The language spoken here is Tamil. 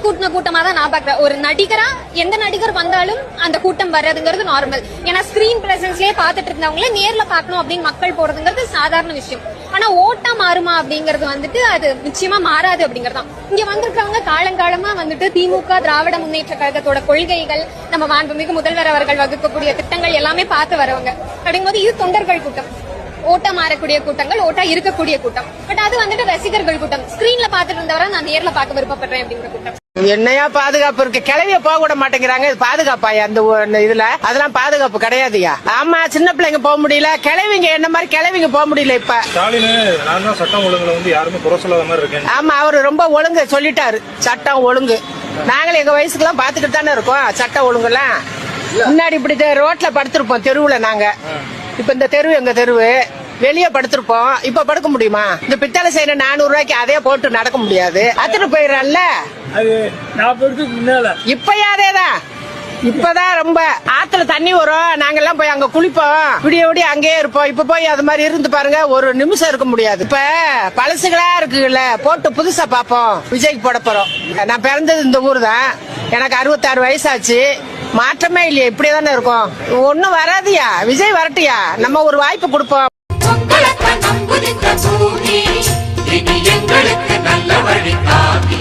கூட்டின கூட்டமா தான் நான் பாக்குறேன். ஒரு நடிகரா எந்த நடிகர் வந்தாலும் அந்த கூட்டம் வர்றதுங்கிறது நார்மல். ஏன்னா ஸ்கிரீன் பிரசன்ஸ்லயே பாத்துட்டு இருந்தவங்களே நேர்ல பாக்கணும் அப்படின்னு மக்கள் போறதுங்கிறது சாதாரண விஷயம். ஆனா ஓட்டா மாறுமா அப்படிங்கறது வந்துட்டு அது நிச்சயமா மாறாது அப்படிங்கறதுதான். இங்க வந்திருக்கிறவங்க காலங்காலமா வந்துட்டு திமுக திராவிட முன்னேற்ற கழகத்தோட கொள்கைகள், நம்ம மாண்புமிகு முதல்வர் அவர்கள் வகுக்கக்கூடிய திட்டங்கள் எல்லாமே பார்த்து வரவங்க. அப்படிங்கும்போது இது தொண்டர்கள் கூட்டம். ஓட்டா மாறக்கூடிய கூட்டங்கள், ஓட்டா இருக்கக்கூடிய கூட்டம். பட் அது வந்துட்டு ரசிகர்கள் கூட்டம். ஸ்கிரீன்ல பாத்துட்டு இருந்தவரை நான் நேர்ல பார்க்க விருப்பப்படுறேன் அப்படிங்கிற கூட்டம். என்னையா பாதுகாப்பு இருக்கு? கிளவிய போக விட மாட்டேங்கிறாங்க. பாதுகாப்பாயா அந்த இதுல? அதெல்லாம் பாதுகாப்பு கிடையாதுயா. ஆமா, சின்ன பிள்ளைங்க போக முடியல, கிளவிங்க என்ன மாதிரி கிளவிங்க போக முடியல. இப்ப ஸ்டாலின் நான் தான் சட்டம் ஒழுங்குல வந்து யாருமே குறை சொல்லாத மாதிரி இருக்கேன். ஆமா, அவரு ரொம்ப ஒழுங்கு சொல்லிட்டாரு. சட்டம் ஒழுங்கு நாங்களும் எங்க வயசுக்கு எல்லாம் பாத்துக்கிட்டு தானே இருக்கோம். சட்டம் ஒழுங்குலாம் முன்னாடி இப்படி ரோட்ல படுத்திருப்போம் தெருவுல. நாங்க இப்ப இந்த தெருவு எங்க தெருவு, வெளியே படுத்திருப்போம். இப்ப படுக்க முடியுமா? இந்த பித்தளை செய்யற 400 ரூபாய்க்கு அதே போட்டு நடக்க முடியாது. அத்துட்டு போயிடறான்ல. இப்ப அதேதான். இப்பதான் ரொம்ப ஆத்துல தண்ணி வரும், நாங்கெல்லாம் போய் அங்க குளிப்போம், விடிய விடிய அங்கேயே இருப்போம். இப்ப போய் அது மாதிரி இருந்து பாருங்க, ஒரு நிமிஷம் இருக்க முடியாது. இப்ப பழசுகளா இருக்குல்ல, போட்டு புதுசா பாப்போம். விஜய்க்கு போட போறோம். நான் பிறந்தது இந்த ஊர் தான். எனக்கு 66 வயசாச்சு. மாற்றமே இல்லையா? இப்படியே தானே இருக்கும். ஒன்னும் வராதியா. விஜய் வரட்டியா, நம்ம ஒரு வாய்ப்பு கொடுப்போம். எங்களுக்கு நல்ல வழி காட்டி